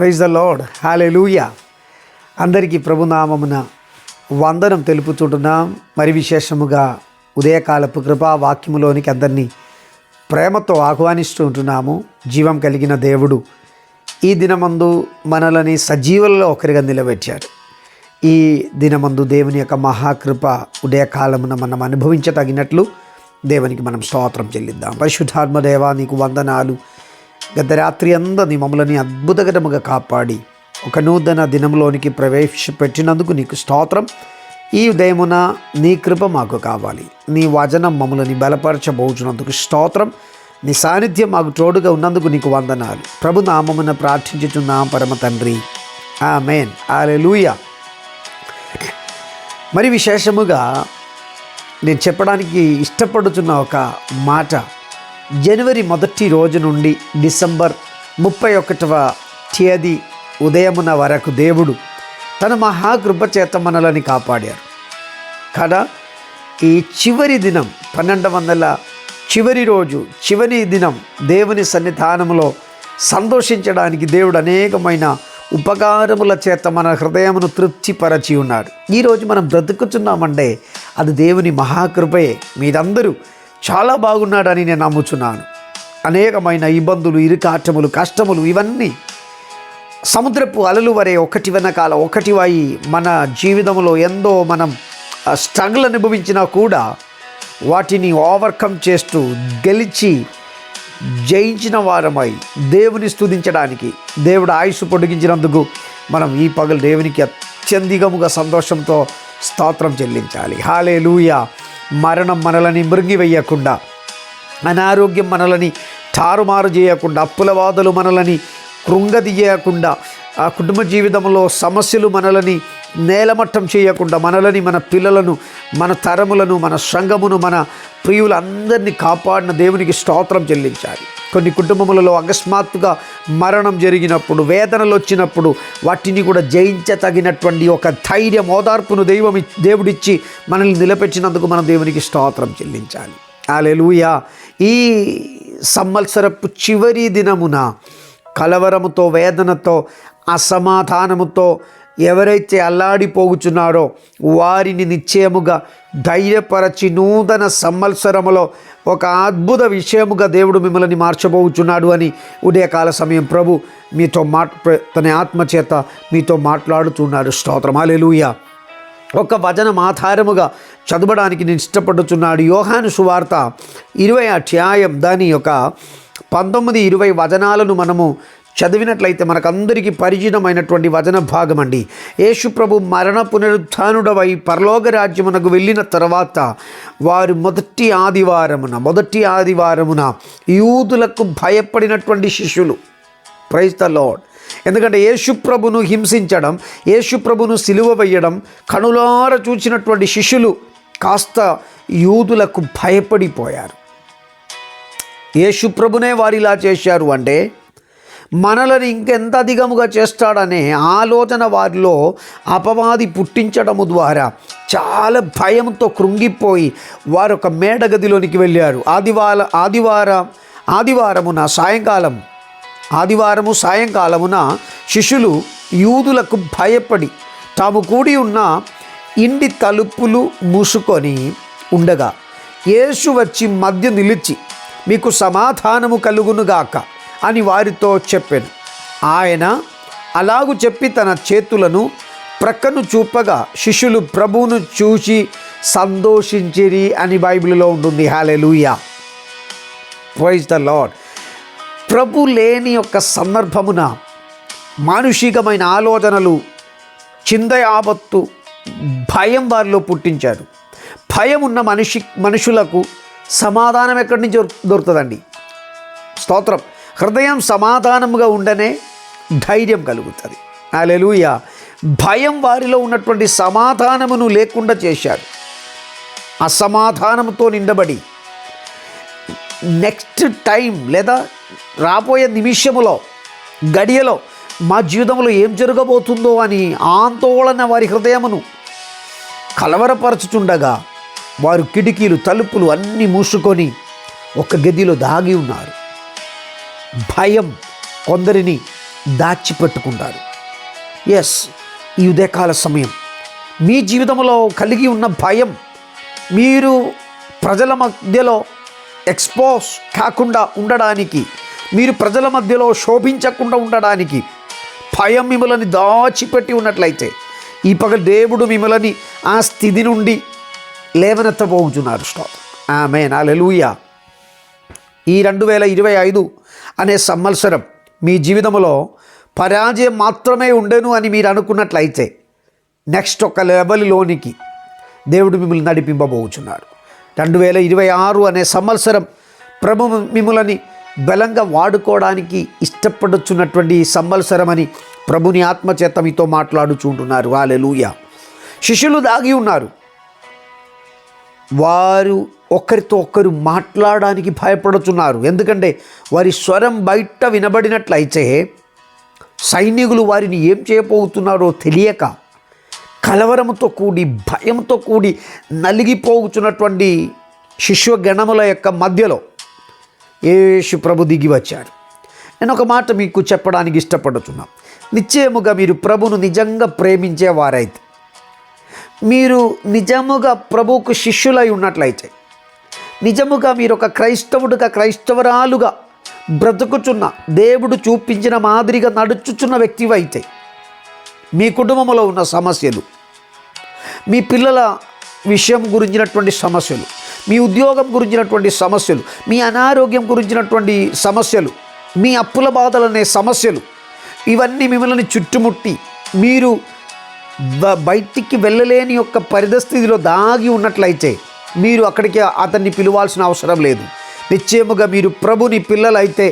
Praise the lord, హల్లెలూయా. అందరికీ ప్రభునామమున వందనం తెలుపుతుంటున్నాం. మరి విశేషముగా ఉదయకాలపు కృపా వాక్యములోనికి అందరినీ ప్రేమతో ఆహ్వానిస్తూ ఉంటున్నాము. జీవం కలిగిన దేవుడు ఈ దినమందు మనలని సజీవులలో ఒకరిగా నిలబెట్టాడు. ఈ దినమందు దేవుని యొక్క మహాకృప ఉదయకాలమున మనం అనుభవించతగినట్లు దేవునికి మనం స్తోత్రం చెల్లిద్దాం. పరిశుద్ధాత్మ దేవా, నీకు వందనాలు. గత రాత్రి అందరినీ మమ్మల్ని అద్భుతకరముగా కాపాడి ఒక నూతన దినంలోనికి ప్రవేశపెట్టినందుకు నీకు స్తోత్రం. ఈ ఉదయమున నీ కృప మాకు కావాలి. నీ వచనం మమ్మల్ని బలపరచబోచున్నందుకు స్తోత్రం. నీ సాన్నిధ్యం మాకు తోడుగా ఉన్నందుకు నీకు వందనాలు. ప్రభు నామమున ప్రార్థించుచున్నాం పరమ తండ్రి, ఆమేన్. హల్లెలూయా. మరి విశేషముగా నేను చెప్పడానికి ఇష్టపడుతున్న ఒక మాట, జనవరి 1 రోజు నుండి డిసెంబర్ 31వ తేదీ ఉదయమున వరకు దేవుడు తన మహాకృప చేత మనలని కాపాడారు కదా. ఈ చివరి దినం 1200 చివరి రోజు, చివరి దినం దేవుని సన్నిధానంలో సంతోషించడానికి దేవుడు అనేకమైన ఉపకారముల చేత మన హృదయమును తృప్తిపరచి ఉన్నాడు. ఈరోజు మనం బ్రతుకుతున్నామంటే అది దేవుని మహాకృపయే. మీరందరూ చాలా బాగున్నాడని నేను నమ్ముచున్నాను. అనేకమైన ఇబ్బందులు, ఇరుకాటములు, కష్టములు ఇవన్నీ సముద్రపు అలలు వరే ఒకటి వెనకాల ఒకటి వాయి మన జీవితంలో ఎంతో మనం స్ట్రగుల్ అనుభవించినా కూడా వాటిని ఓవర్కమ్ చేస్తూ గెలిచి జయించిన వారమై దేవుని స్తుతించడానికి దేవుడు ఆయుస్సు పొడిగించినందుకు మనం ఈ పగలు దేవునికి అత్యధికముగా సంతోషంతో స్తోత్రం చెల్లించాలి. హల్లెలూయా. మరణం మనలని మృంగివేయకుండా, అనారోగ్యం మనలని తారుమారు చేయకుండా, అప్పుల బాధలు మనలని కృంగదీయకుండా, ఆ కుటుంబ జీవితంలో సమస్యలు మనలని నేలమట్టం చేయకుండా, మనలని, మన పిల్లలను, మన తరములను, మన సంఘమును, మన ప్రియులందరినీ కాపాడిన దేవునికి స్తోత్రం చెల్లించాలి. కొన్ని కుటుంబములలో అకస్మాత్తుగా మరణం జరిగినప్పుడు, వేదనలు వచ్చినప్పుడు వాటిని కూడా జయించతగినటువంటి ఒక ధైర్యం, ఓదార్పును దేవుడిచ్చి మనల్ని నిలబెట్టినందుకు మనం దేవునికి స్తోత్రం చెల్లించాలి. హల్లెలూయా. ఈ సంవత్సరపు చివరి దినమున కలవరముతో, వేదనతో, అసమాధానముతో ఎవరైతే అల్లాడిపోగుచున్నారో వారిని నిశ్చయముగా ధైర్యపరచి నూతన సంవత్సరములో ఒక అద్భుత విషయముగా దేవుడు మిమ్మల్ని మార్చబోచున్నాడు అని ఉదయకాల సమయం ప్రభు మీతో తన ఆత్మచేత మీతో మాట్లాడుతున్నాడు. స్తోత్రం. హల్లెలూయా. ఒక వచనం ఆధారముగా చదవడానికి నేను ఇష్టపడుతున్నాడు. యోహాను సువార్త 20వ అధ్యాయం దాని యొక్క 19-20 వచనాలను మనము చదివినట్లయితే మనకందరికీ పరిచితమైనటువంటి వచన భాగం అండి. యేసు ప్రభు మరణ పునరుత్థానుడవై పరలోక రాజ్యమునకు వెళ్ళిన తర్వాత వారు మొదటి ఆదివారమున యూదులకు భయపడినటువంటి శిష్యులు, ప్రైజ్ ద లార్డ్. ఎందుకంటే యేసు ప్రభును హింసించడం, యేసు ప్రభును సిలువ వేయడం కనులార చూచినటువంటి శిష్యులు కాస్త యూదులకు భయపడిపోయారు. యేసు ప్రభునే వారు ఇలా చేశారు అంటే మనలని ఇంకెంత అధికముగా చేస్తాడనే ఆలోచన వారిలో అపవాది పుట్టించడము ద్వారా చాలా భయంతో కృంగిపోయి వారు ఒక మేడగదిలోనికి వెళ్ళారు. ఆదివారము సాయంకాలమున శిష్యులు యూదులకు భయపడి తాము కూడి ఉన్న ఇంటి తలుపులు మూసుకొని ఉండగా యేసు వచ్చి మధ్య నిలిచి, మీకు సమాధానము కలుగునుగాక అని వారితో చెప్పాను. ఆయన అలాగు చెప్పి తన చేతులను ప్రక్కను చూపగా శిష్యులు ప్రభువును చూసి సంతోషించిరి అని బైబిల్లో ఉంటుంది. హల్లెలూయా. Praise the Lord. ప్రభు లేని యొక్క సందర్భమున మానుషికమైన ఆలోచనలు, చింత, ఆపత్తు, భయం వారిలో పుట్టించారు. భయం ఉన్న మనుషులకు సమాధానం ఎక్కడి నుంచి దొరుకుతుందండి? స్తోత్రం. హృదయం సమాధానముగా ఉండనే ధైర్యం కలుగుతుంది. హల్లెలూయా. భయం వారిలో ఉన్నటువంటి సమాధానమును లేకుండా చేశారు. అసమాధానంతో నిండబడి నెక్స్ట్ టైం లేదా రాబోయే నిమిషములో, గడియలో మా జీవితంలో ఏం జరగబోతుందో అని ఆందోళన వారి హృదయమును కలవరపరచుచుండగా వారు కిటికీలు, తలుపులు అన్నీ మూసుకొని ఒక గదిలో దాగి ఉన్నారు. భయం కొందరిని దాచిపెట్టుకుంటారు. ఎస్, ఈ ఉదయకాల సమయం మీ జీవితంలో కలిగి ఉన్న భయం, మీరు ప్రజల మధ్యలో ఎక్స్పోజ్ కాకుండా ఉండడానికి, మీరు ప్రజల మధ్యలో శోభించకుండా ఉండడానికి భయం మిమ్మల్ని దాచిపెట్టి ఉన్నట్లయితే ఈ పగలు దేవుడు మిమ్మల్ని ఆ స్థితి నుండి లేవనెత్తబోతున్నారు. ఆమేన్, హల్లెలూయా. ఈ 2025 అనే సంవత్సరం మీ జీవితంలో పరాజయం మాత్రమే ఉండెను అని మీరు అనుకున్నట్లయితే నెక్స్ట్ ఒక లెవెల్లోనికి దేవుడు మిమ్మల్ని నడిపింపబోచున్నారు. 2026 అనే సంవత్సరం ప్రభు మిమ్మల్ని బలంగా వాడుకోవడానికి ఇష్టపడుచున్నటువంటి సంవత్సరం అని ప్రభుని ఆత్మచేత మీతో మాట్లాడుచుంటున్నారు. హల్లెలూయా. శిష్యులు దాగి ఉన్నారు. వారు ఒకరితో ఒకరు మాట్లాడడానికి భయపడుతున్నారు. ఎందుకంటే వారి స్వరం బయట వినబడినట్లయితే సైనికులు వారిని ఏం చేయబోతున్నారో తెలియక కలవరంతో కూడి భయంతో కూడి నలిగిపోతున్నటువంటి శిష్యగణముల యొక్క మధ్యలో యేసు ప్రభు దిగి వచ్చారు. నేను ఒక మాట మీకు చెప్పడానికి ఇష్టపడుతున్నాను. నిశ్చయముగా మీరు ప్రభును నిజంగా ప్రేమించేవారైతే, మీరు నిజముగా ప్రభువుకు శిష్యులై ఉన్నట్లయితే, నిజముగా మీరు ఒక క్రైస్తవుడుగా క్రైస్తవరాలుగా బ్రతుకుచున్న, దేవుడు చూపించిన మాదిరిగా నడుచుచున్న వ్యక్తివైతే, మీ కుటుంబంలో ఉన్న సమస్యలు, మీ పిల్లల విషయం గురించినటువంటి సమస్యలు, మీ ఉద్యోగం గురించినటువంటి సమస్యలు, మీ అనారోగ్యం గురించినటువంటి సమస్యలు, మీ అప్పుల బాధలనే సమస్యలు, ఇవన్నీ మిమ్మల్ని చుట్టుముట్టి మీరు బయటికి వెళ్ళలేని యొక్క పరిస్థితిలో దాగి ఉన్నట్లయితే మీరు అక్కడికి అతన్ని పిలవాల్సిన అవసరం లేదు. నిశ్చయముగా మీరు ప్రభుని పిల్లలైతే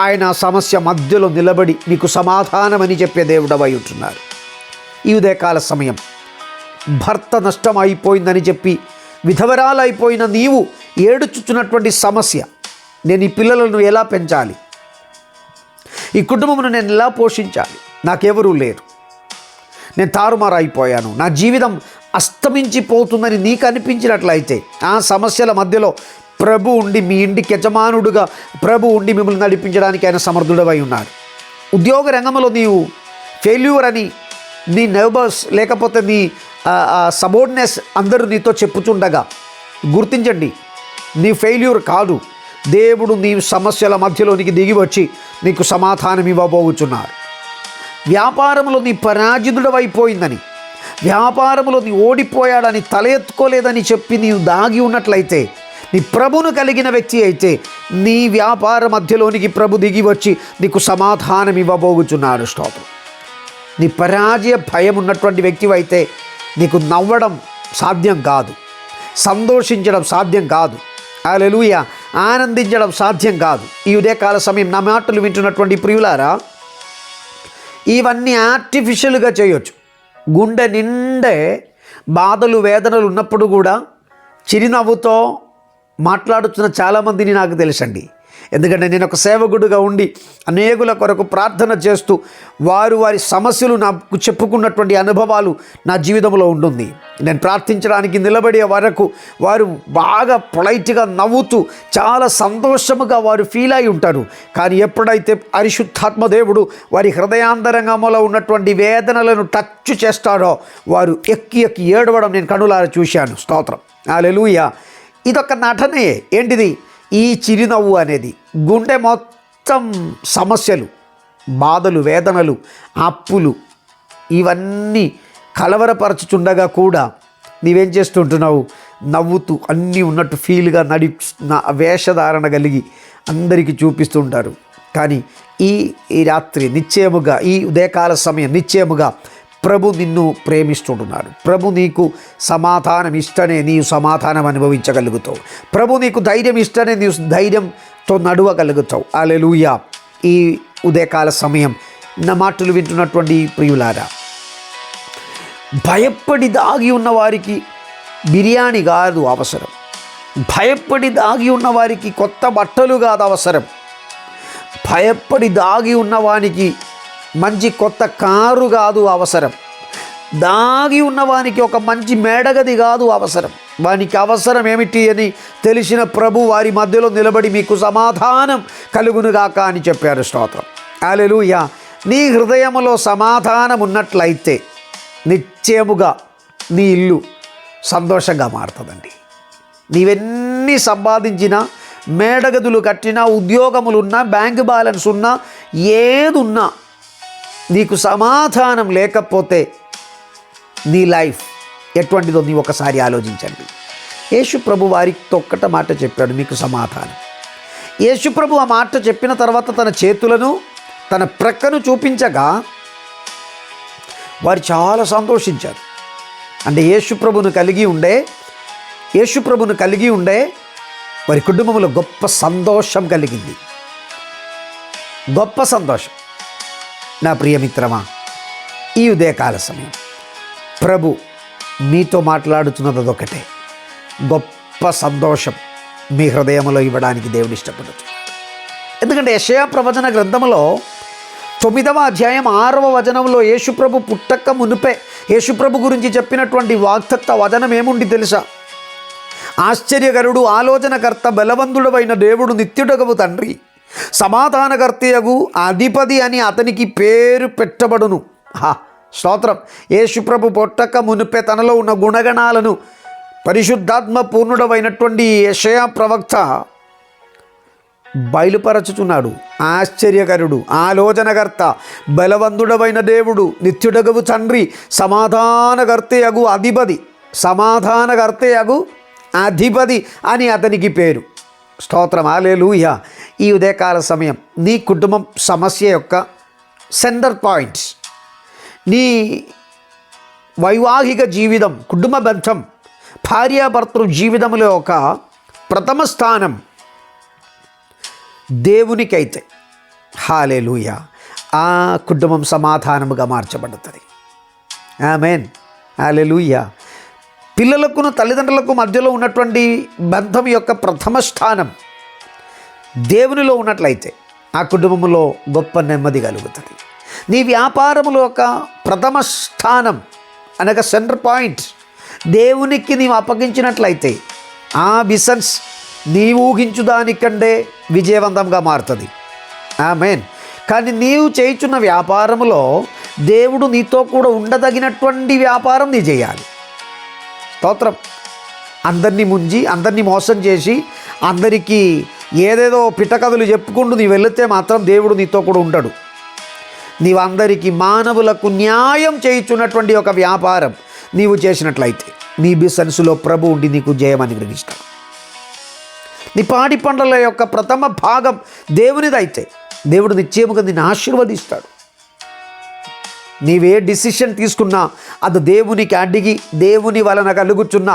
ఆయన సమస్య మధ్యలో నిలబడి మీకు సమాధానమని చెప్పే దేవుడవై ఉంటున్నారు. ఈ ఉదయకాల సమయం భర్త నష్టం అయిపోయిందని చెప్పి విధవరాలైపోయిన నీవు ఏడుచుచున్నటువంటి సమస్య, నేను ఈ పిల్లలను ఎలా పెంచాలి, ఈ కుటుంబమును నేను ఎలా పోషించాలి, నాకెవరూ లేరు, నేను తారుమారైపోయాను, నా జీవితం అస్తమించిపోతుందని నీకు అనిపించినట్లయితే ఆ సమస్యల మధ్యలో ప్రభు ఉండి మీ ఇంటికి యజమానుడుగా ప్రభు ఉండి మిమ్మల్ని నడిపించడానికి ఆయన సమర్థుడవై ఉన్నారు. ఉద్యోగ రంగంలో నీవు ఫెయిల్యూర్ అని నీ నైబర్స్ లేకపోతే నీ సబోర్డినేట్స్ అందరూ నీతో చెప్పుచుండగా గుర్తించండి, నీ ఫెయిల్యూర్ కాదు. దేవుడు నీ సమస్యల మధ్యలోనికి దిగి వచ్చి నీకు సమాధానం ఇవ్వబోచున్నారు. వ్యాపారంలో నీ పరాజితుడవైపోయిందని, వ్యాపారంలో నీ ఓడిపోయాడని, తల ఎత్తుకోలేదని చెప్పి నీవు దాగి ఉన్నట్లయితే, నీ ప్రభును కలిగిన వ్యక్తి అయితే నీ వ్యాపార మధ్యలోనికి ప్రభు దిగి వచ్చి నీకు సమాధానం ఇవ్వబోచున్నాడు. స్తోత్రం. నీ పరాజయ భయం ఉన్నటువంటి వ్యక్తివైతే నీకు నవ్వడం సాధ్యం కాదు, సంతోషించడం సాధ్యం కాదు, హల్లెలూయా, ఆనందించడం సాధ్యం కాదు. ఈ ఉదయకాల సమయం నా మాటలు వింటున్నటువంటి ప్రియులారా, ఇవన్నీ ఆర్టిఫిషియల్గా చేయొచ్చు. గుండె నిండే బాధలు వేదనలు ఉన్నప్పుడు కూడా చిరునవ్వుతో మాట్లాడుతున్న చాలామందిని నాకు తెలుసండి. ఎందుకంటే నేను ఒక సేవకుడుగా ఉండి అనేకుల కొరకు ప్రార్థన చేస్తూ వారు వారి సమస్యలు నాకు చెప్పుకున్నటువంటి అనుభవాలు నా జీవితంలో ఉంటుంది. నేను ప్రార్థించడానికి నిలబడే వరకు వారు బాగా పొలైట్గా నవ్వుతూ చాలా సంతోషముగా వారు ఫీల్ అయి ఉంటారు. కానీ ఎప్పుడైతే పరిశుద్ధాత్మ దేవుడు వారి హృదయాంతరంగంలో ఉన్నటువంటి వేదనలను టచ్ చేస్తాడో వారు ఎక్కి ఎక్కి ఏడవడం నేను కనులారా చూశాను. స్తోత్రం, హల్లెలూయా. ఇదొక నటనే. ఏంటిది? ఈ చిరునవ్వు అనేది గుండె మొత్తం సమస్యలు, బాధలు, వేదనలు, అప్పులు ఇవన్నీ కలవరపరచుచుండగా కూడా నీవేం చేస్తుంటున్నావు? నవ్వుతూ అన్నీ ఉన్నట్టు ఫీల్గా వేషధారణ కలిగి అందరికీ చూపిస్తుంటారు. కానీ ఈ రాత్రి నిశ్చయముగా, ఈ ఉదయకాల సమయం నిశ్చయముగా ప్రభు నిన్ను ప్రేమిస్తుంటున్నాడు. ప్రభు నీకు సమాధానం ఇష్టనే నీవు సమాధానం అనుభవించగలుగుతావు. ప్రభు నీకు ధైర్యం ఇష్టనే నీవు ధైర్యంతో నడవగలుగుతావు. హల్లెలూయా. ఈ ఉదయకాల సమయం నా మాటలు వింటున్నటువంటి ప్రియులారా, భయపడి దాగి ఉన్న వారికి బిర్యానీ కాదు అవసరం, భయపడి దాగి ఉన్న వారికి కొత్త బట్టలు కాదు అవసరం, భయపడి దాగి ఉన్నవానికి మంచి కొత్త కారు కాదు అవసరం, దాగి ఉన్నవానికి ఒక మంచి మేడగది కాదు అవసరం. వానికి అవసరం ఏమిటి అని తెలిసిన ప్రభు వారి మధ్యలో నిలబడి మీకు సమాధానం కలుగునుగాక అని చెప్పారు. స్తోత్రం, హల్లెలూయా. నీ హృదయములో సమాధానం ఉన్నట్లయితే నిశ్చయముగా నీ ఇల్లు సంతోషంగా మారుతుందండి. నీవెన్ని సంపాదించినా, మేడగదులు కట్టినా, ఉద్యోగములున్నా, బ్యాంక్ బ్యాలెన్స్ ఉన్నా, ఏదున్నా నీకు సమాధానం లేకపోతే నీ లైఫ్ ఎటువంటిదో నీ ఒకసారి ఆలోచించండి. యేసు ప్రభు వారితో ఒక్కట మాట చెప్పాడు, మీకు సమాధానం. యేసు ప్రభు ఆ మాట చెప్పిన తర్వాత తన చేతులను తన ప్రక్కను చూపించగా వారు చాలా సంతోషించారు. అంటే యేసు ప్రభును కలిగి ఉండే వారి కుటుంబంలో గొప్ప సంతోషం కలిగింది. గొప్ప సంతోషం. నా ప్రియమిత్రమా, ఈ ఉదయకాల సమయం ప్రభు మీతో మాట్లాడుతున్నది అదొకటే. గొప్ప సంతోషం మీ హృదయంలో ఇవ్వడానికి దేవుడు ఇష్టపడుతున్నాడు. ఎందుకంటే యెషయా ప్రవచన గ్రంథంలో 9వ అధ్యాయం 6వ వచనంలో యేసుప్రభు పుట్టక మునుపే యేసుప్రభు గురించి చెప్పినటువంటి వాగ్దత్త వచనం ఏముండి తెలుసా? ఆశ్చర్యకరుడు, ఆలోచనకర్త, బలవంతుడవైన దేవుడు, నిత్యుడగవు తండ్రి, సమాధానకర్తయగు అధిపతి అని అతనికి పేరు పెట్టబడును. స్తోత్రం. యేసుప్రభు పుట్టక మునుపే తనలో ఉన్న గుణగణాలను పరిశుద్ధాత్మ పూర్ణుడవైనటువంటి యెషయా ప్రవక్త బయలుపరచుచున్నాడు. ఆశ్చర్యకరుడు, ఆలోచనకర్త, బలవంతుడవైన దేవుడు, నిత్యుడగవు తండ్రి, సమాధానకర్తయగు అధిపతి అని అతనికి పేరు. స్తోత్రం. హల్లెలూయా. ఈ ఉదయకాల సమయం నీ కుటుంబం సమస్య యొక్క సెంటర్ పాయింట్స్, నీ వైవాహిక జీవితం, కుటుంబ బంధం, భార్యాభర్తృ జీవితంలో ఒక ప్రథమ స్థానం దేవునికైతే హల్లెలూయా, ఆ కుటుంబం సమాధానముగా మార్చబడుతుంది. ఆమేన్. హల్లెలూయా. పిల్లలకును తల్లిదండ్రులకు మధ్యలో ఉన్నటువంటి బంధం యొక్క ప్రథమ స్థానం దేవునిలో ఉన్నట్లయితే ఆ కుటుంబంలో గొప్ప నెమ్మది కలుగుతుంది. నీ వ్యాపారములో ఒక ప్రథమ స్థానం అనగా సెంటర్ పాయింట్ దేవునికి నీవు అప్పగించినట్లయితే ఆ బిజినెస్ నీవు ఊహించు దానికంటే విజయవంతంగా మారుతుంది. ఆమేన్. కానీ నీవు చేయుచున్న వ్యాపారములో దేవుడు నీతో కూడా ఉండదగినటువంటి వ్యాపారం నీ చేయాలి. స్తోత్రం. అందరినీ ముంచి, అందరినీ మోసం చేసి, అందరికీ ఏదేదో పిట్టకథలు చెప్పుకుంటూ నీవు వెళితే మాత్రం దేవుడు నీతో కూడా ఉండడు. నీవు అందరికీ మానవులకు న్యాయం చేయుచున్నటువంటి ఒక వ్యాపారం నీవు చేసినట్లయితే నీ బిజినెస్లో ప్రభు ఉండి నీకు జయం అనుగ్రహిస్తాడు. నీ పాడి పంటల యొక్క ప్రథమ భాగం దేవునిదైతే దేవుడు నిశ్చయముగా నిన్ను ఆశీర్వదిస్తాడు. నీవే డిసిషన్ తీసుకున్నా అది దేవునికి అడిగి దేవుని వలన కలుగుచున్న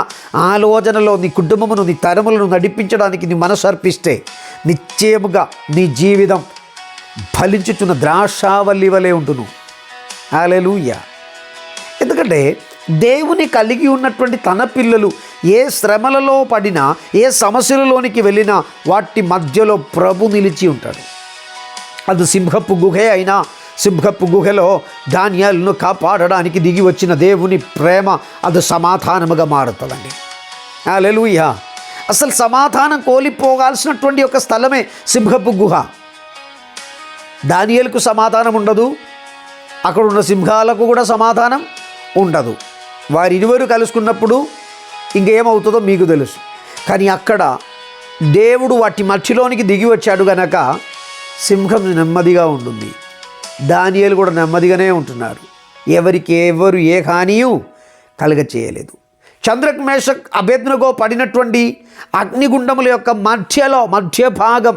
ఆలోచనలో నీ కుటుంబమును, నీ తరములను నడిపించడానికి నీ మనసు అర్పిస్తే నిశ్చయముగా నీ జీవితం ఫలించుచున్న ద్రాక్షావల్లి వలె ఉంటును. హల్లెలూయా. ఎందుకంటే దేవుని కలిగి ఉన్నటువంటి తన పిల్లలు ఏ శ్రమలలో పడినా, ఏ సమస్యలలోనికి వెళ్ళినా వాటి మధ్యలో ప్రభు నిలిచి ఉంటాడు. అది సింహపు గుహే అయినా సింహపు గుహలో ధాన్యాలను కాపాడడానికి దిగి వచ్చిన దేవుని ప్రేమ అది సమాధానముగా మారుతుందండి. హల్లెలూయా. అసలు సమాధానం కోల్పోగాల్సినటువంటి ఒక స్థలమే సింహపు గుహ. దానియేలుకు సమాధానం ఉండదు, అక్కడ ఉన్న సింహాలకు కూడా సమాధానం ఉండదు. వారిరువురు కలుసుకున్నప్పుడు ఇంకేమవుతుందో మీకు తెలుసు. కానీ అక్కడ దేవుడు వాటి మధ్యలోనికి దిగి వచ్చాడు గనక సింహం నెమ్మదిగా ఉంటుంది. దానియేలు కూడా నెమ్మదిగానే ఉంటున్నారు. ఎవరు ఏ హానియు కలుగ చేయలేదు. చంద్రక్ మేషక్ అబేద్నెగో పడినటువంటి అగ్నిగుండముల యొక్క మధ్య భాగం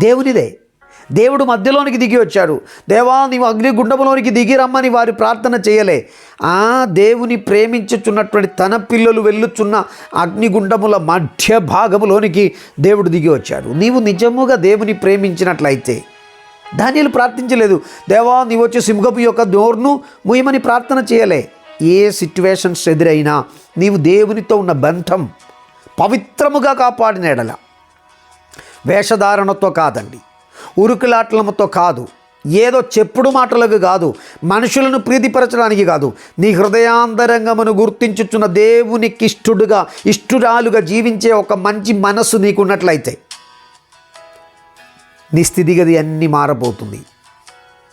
దేవునిదే. దేవుడు మధ్యలోనికి దిగి వచ్చాడు. దేవా నీవు అగ్నిగుండములోనికి దిగి రమ్మని వారు ప్రార్థన చేయలే. ఆ దేవుని ప్రేమించుచున్నటువంటి తన పిల్లలు వెళ్ళుచున్న అగ్నిగుండముల మధ్య భాగములోనికి దేవుడు దిగి వచ్చాడు. నీవు నిజముగా దేవుని ప్రేమించినట్లయితే, దానియేలు ప్రార్థించలేదు, దేవా నీవు వచ్చి సింహపు యొక్క నోరును ముయ్యమని ప్రార్థన చేయలే. ఏ సిట్యువేషన్స్ ఎదురైనా నీవు దేవునితో ఉన్న బంధం పవిత్రముగా కాపాడిన ఎడల, వేషధారణతో కాదండి, ఉరుకులాట్లముతో కాదు, ఏదో చెప్పుడు మాటలకు కాదు, మనుషులను ప్రీతిపరచడానికి కాదు, నీ హృదయాంతరంగమును గుర్తించుచున్న దేవునికి ఇష్టురాలుగా జీవించే ఒక మంచి మనస్సు నీకున్నట్లయితే నీ స్థితిగతి అన్నీ మారబోతుంది.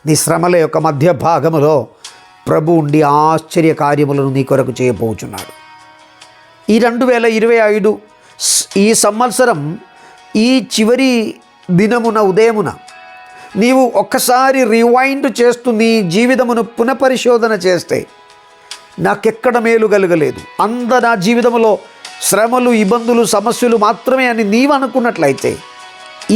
నీ శ్రమల యొక్క మధ్య భాగములో ప్రభు ఉండి ఆశ్చర్య కార్యములను నీ కొరకు చేయబోచున్నాడు. ఈ 2025 ఈ సంవత్సరం ఈ చివరి దినమున ఉదయమున నీవు ఒక్కసారి రివైండ్ చేస్తూ నీ జీవితమును పునఃపరిశోధన చేస్తే నాకెక్కడ మేలు కలగలేదు, నా జీవితంలో శ్రమలు, ఇబ్బందులు, సమస్యలు మాత్రమే అని నీవు అనుకున్నట్లయితే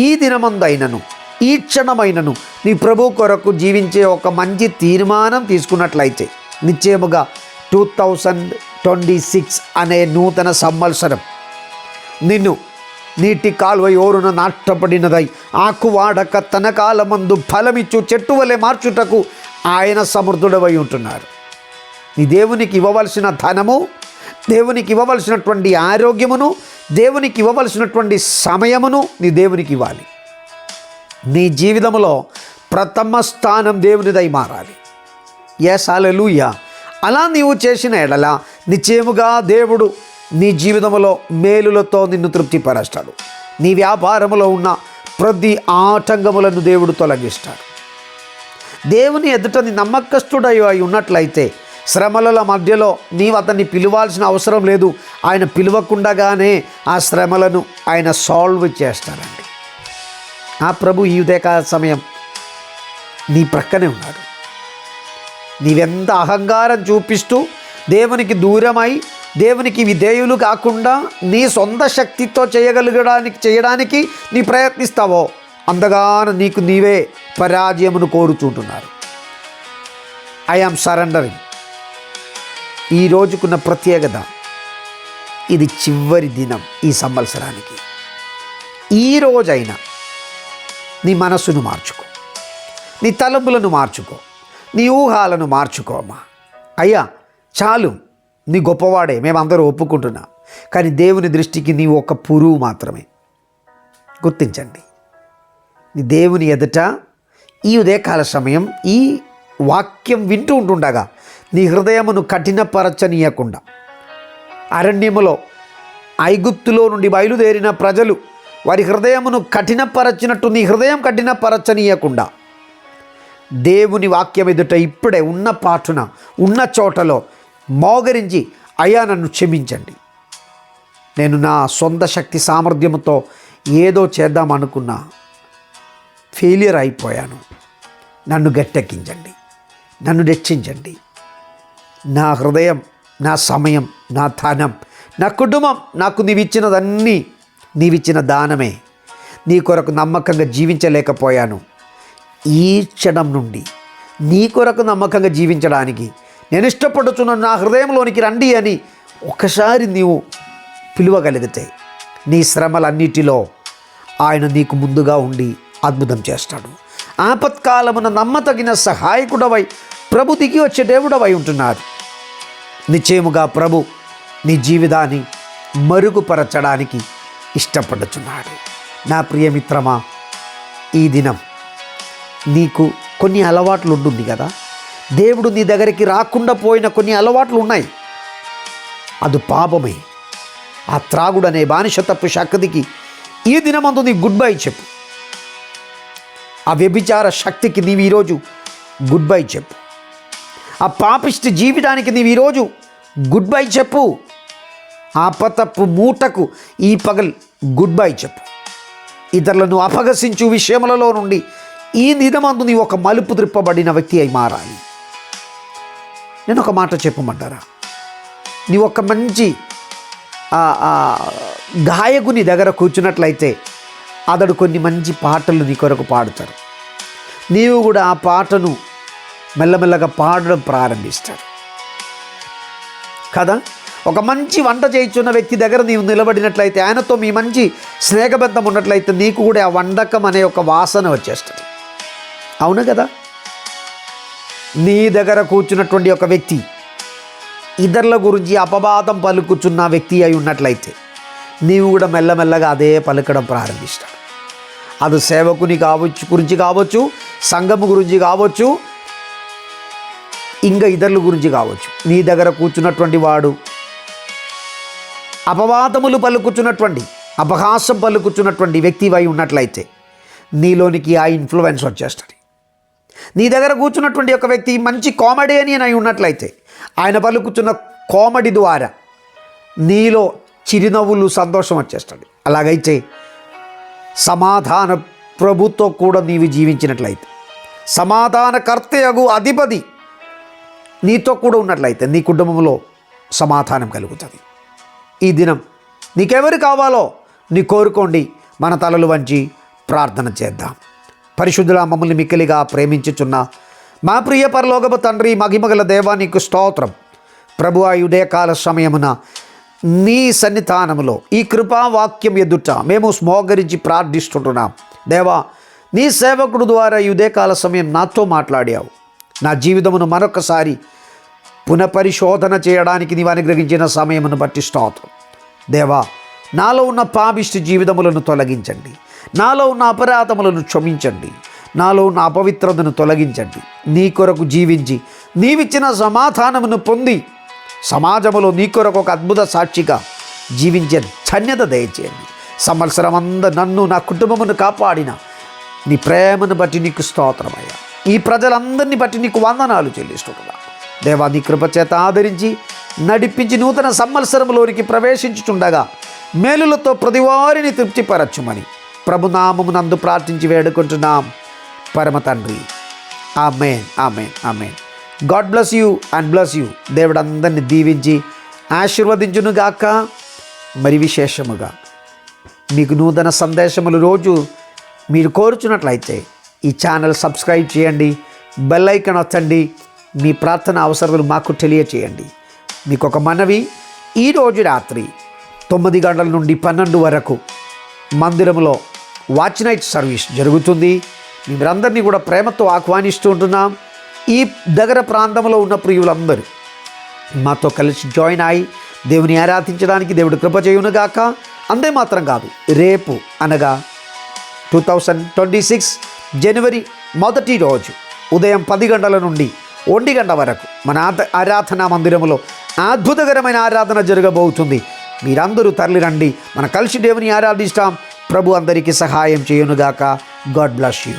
ఈ దినమందైనను ఈ క్షణమైనను నీ ప్రభు కొరకు జీవించే ఒక మంచి తీర్మానం తీసుకున్నట్లయితే నిశ్చయముగా 2026 అనే నూతన సంవత్సరం నిన్ను నీటి కాలువ ఓరున నాటపడినదై ఆకు వాడక తన కాలమందు ఫలమిచ్చు చెట్టు వలె మార్చుటకు ఆయన సమర్థుడవై ఉంటున్నారు. నీ దేవునికి ఇవ్వవలసిన ధనము, దేవునికి ఇవ్వవలసినటువంటి ఆరోగ్యమును, దేవునికి ఇవ్వవలసినటువంటి సమయమును నీ దేవునికి ఇవ్వాలి. నీ జీవితంలో ప్రథమ స్థానం దేవునిదై మారాలి. ఎస్ హల్లెలూయా. అలా నీవు చేసిన ఎడల నిశ్చయముగా దేవుడు నీ జీవితంలో మేలులతో నిన్ను తృప్తిపరుస్తాడు. నీ వ్యాపారంలో ఉన్న ప్రతి ఆటంకములను దేవుడు తొలగిస్తాడు. దేవుని ఎదుట నీ నమ్మకస్తుడై ఉన్నట్లయితే శ్రమల మధ్యలో నీవు అతన్ని పిలవాల్సిన అవసరం లేదు. ఆయన పిలవకుండానే ఆ శ్రమలను ఆయన సాల్వ్ చేస్తాడండి. ఆ ప్రభు ఈ ఉదయకాల సమయం నీ ప్రక్కనే ఉన్నాడు. నీవెంత అహంకారం చూపిస్తూ దేవునికి దూరమై దేవునికి విధేయులు కాకుండా నీ సొంత శక్తితో చేయడానికి నీ ప్రయత్నిస్తావో అంతగానో నీకు నీవే పరాజయమును కోరుచుంటున్నారు. I am surrendering. ఈ రోజుకున్న ప్రత్యేకత, ఇది చివరి దినం ఈ సంవత్సరానికి. ఈ రోజైనా నీ మనస్సును మార్చుకో, నీ తలంపులను మార్చుకో, నీ ఊహాలను మార్చుకోమ్మా. అయ్యా చాలు, నీ గొప్పవాడే, మేమందరూ ఒప్పుకుంటున్నాం. కానీ దేవుని దృష్టికి నీవు ఒక పురుగు మాత్రమే. గుర్తించండి. నీ దేవుని ఎదుట ఈ ఉదయకాల సమయం ఈ వాక్యం వింటూ ఉంటుండగా నీ హృదయమును కఠినపరచనీయకుండా, అరణ్యములో ఐగుప్తులో నుండి బయలుదేరిన ప్రజలు వారి హృదయమును కఠినపరచినట్టు నీ హృదయం కఠినపరచనీయకుండా దేవుని వాక్యం ఎదుట ఇప్పుడే ఉన్న పాటున ఉన్న చోటలో మోగరించి, అయ్యా నన్ను క్షమించండి, నేను నా సొంత శక్తి సామర్థ్యముతో ఏదో చేద్దామనుకున్నా, ఫెయిలియర్ అయిపోయాను, నన్ను గట్టెక్కించండి, నన్ను రక్షించండి. నా హృదయం, నా సమయం, నా ధనం, నా కుటుంబం, నాకు నీవిచ్చినదన్నీ నీవిచ్చిన దానమే. నీ కొరకు నమ్మకంగా జీవించలేకపోయాను. ఈ క్షణం నుండి నీ కొరకు నమ్మకంగా జీవించడానికి నేను ఇష్టపడుతున్న నా హృదయంలోనికి రండి అని ఒకసారి నీవు పిలువగలిగితే నీ శ్రమలన్నిటిలో ఆయన నీకు ముందుగా ఉండి అద్భుతం చేస్తాడు. ఆపత్కాలమున నమ్మతగిన సహాయకుడవై ప్రభు దిగి వచ్చే దేవుడవై ఉంటున్నారు. నిశ్చయముగా ప్రభు నీ జీవితాన్ని మరుగుపరచడానికి ఇష్టపడుచున్నాడు. నా ప్రియమిత్రమా, ఈ దినం నీకు కొన్ని అలవాట్లు ఉంటుంది కదా, దేవుడు నీ దగ్గరికి రాకుండా పోయిన కొన్ని అలవాట్లు ఉన్నాయి. అది పాపమే. ఆ త్రాగుడు అనే బానిసత్వపు శక్తికి ఈ దినమందు నీ గుడ్ బై చెప్పు. ఆ వ్యభిచార శక్తికి నీవు ఈరోజు గుడ్ బై చెప్పు. ఆ పాపిష్టి జీవితానికి నీవు ఈరోజు గుడ్ బై చెప్పు. ఆపతపు మూటకు ఈ పగల్ గుడ్ బై చెప్పు. ఇతరులను అపహసించు విషయములలో నుండి ఈ దినమందు నీవు ఒక మలుపు త్రిప్పబడిన వ్యక్తి అయి మారాలి. నేను ఒక మాట చెప్పమంటారా, నీవు ఒక మంచి గాయకుని దగ్గర కూర్చున్నట్లయితే అతడు కొన్ని మంచి పాటలు నీ కొరకు పాడుతారు. నీవు కూడా ఆ పాటను మెల్లమెల్లగా పాడడం ప్రారంభిస్తాడు కదా. ఒక మంచి వంట చేయించున్న వ్యక్తి దగ్గర నీవు నిలబడినట్లయితే, ఆయనతో మీ మంచి స్నేహబంధం ఉన్నట్లయితే నీకు కూడా ఆ వండకం అనే ఒక వాసన వచ్చేస్తుంది. అవును కదా. నీ దగ్గర కూర్చున్నటువంటి ఒక వ్యక్తి ఇతరుల గురించి అపవాదం పలుకుచున్న వ్యక్తి అయి ఉన్నట్లయితే నీవు కూడా మెల్లమెల్లగా అదే పలకడం ప్రారంభిస్తాడు. అది సేవకుని గురించి కావచ్చు, సంఘము గురించి కావచ్చు, ఇంకా ఇతరుల గురించి కావచ్చు. నీ దగ్గర కూర్చున్నటువంటి వాడు అపవాదములు పలుకుచున్నటువంటి, అపహాసం పలుకుచున్నటువంటి వ్యక్తి అయి ఉన్నట్లయితే నీలోనికి ఆ ఇన్ఫ్లుయెన్స్ వచ్చేస్తుంది. నీ దగ్గర కూర్చున్నటువంటి ఒక వ్యక్తి మంచి కామెడియన్ అయి ఉన్నట్లయితే ఆయన పలుకుతున్న కామెడీ ద్వారా నీలో చిరునవ్వులు, సంతోషం వచ్చేస్తుంది. అలాగైతే సమాధాన ప్రభుతో కూడా నీవు జీవించినట్లయితే, సమాధానకర్తయగు అధిపతి నీతో కూడా ఉన్నట్లయితే నీ కుటుంబంలో సమాధానం కలుగుతుంది. ఈ దినం నీకెవరు కావాలో నీ కోరుకోండి. మన తలలు వంచి ప్రార్థన చేద్దాం. పరిశుద్ధుల మమ్మల్ని మిక్కిలిగా ప్రేమించుచున్న మా ప్రియ పరలోకపు తండ్రి, మహిమగల దేవా, నీకు స్తోత్రం. ప్రభు, ఆ ఉదయకాల సమయమున నీ సన్నిధానములో ఈ కృపావాక్యం ఎదుట మేము స్మోగరించి ప్రార్థిస్తుంటున్నాం. దేవా, నీ సేవకుడు ద్వారా ఈ ఉదయకాల సమయం నాతో మాట్లాడావు. నా జీవితమును మరొకసారి పునఃపరిశోధన చేయడానికి నీవు అనుగ్రహించిన సమయమును బట్టి స్తోత్రం. దేవా, నాలో ఉన్న పాపిష్టి జీవితములను తొలగించండి. నాలో ఉన్న అపరాధములను క్షమించండి. నాలో ఉన్న అపవిత్రతను తొలగించండి. నీ కొరకు జీవించి నీవిచ్చిన సమాధానమును పొంది సమాజంలో నీ కొరకు ఒక అద్భుత సాక్షిగా జీవించే ధన్యత దయచేయండి. సంవత్సరం అంతా నన్ను, నా కుటుంబమును కాపాడిన నీ ప్రేమను బట్టి నీకు స్తోత్రమయ్యా. ఈ ప్రజలందరినీ బట్టి నీకు వందనాలు చెల్లిస్తున్నా. దేవా, నీ కృపచేత ఆదరించి నడిపించి నూతన సంవత్సరంలోనికి ప్రవేశించుచుండగా మేలులతో ప్రతివారిని తృప్తిపరచుమని ప్రభునామమునందు ప్రార్థించి వేడుకుంటున్నాం పరమ తండ్రి. Amen, amen, amen. God bless you and bless you. దేవుడు అందరిని దీవించి ఆశీర్వదించునుగాక. మరి విశేషముగా మీకు నూతన సందేశములు రోజు మీరు కోరుచున్నట్లయితే ఈ ఛానల్ సబ్స్క్రైబ్ చేయండి, బెల్ ఐకాన్ నొక్కండి. మీ ప్రార్థన అవసరాలు మాకు తెలియచేయండి. మీకు ఒక మనవి, ఈరోజు రాత్రి 9 గంటల నుండి 12 వరకు మందిరంలో వాచ్ నైట్ సర్వీస్ జరుగుతుంది. మీరందరినీ కూడా ప్రేమతో ఆహ్వానిస్తూ ఉంటున్నాం. ఈ దగ్గర ప్రాంతంలో ఉన్న ప్రియులందరూ మాతో కలిసి జాయిన్ అయి దేవుని ఆరాధించడానికి దేవుడు కృప చేయునుగాక. అంతే మాత్రం కాదు, రేపు అనగా 2026 జనవరి 1 రోజు ఉదయం 10 గంటల నుండి 1 గంట వరకు మన ఆరాధనా మందిరంలో అద్భుతకరమైన ఆరాధన జరగబోతుంది. మీరందరూ తరలి రండి, మన కలిసి దేవుని ఆరాధిస్తాం. ప్రభు అందరికీ సహాయం చేయునుగాక. God bless you.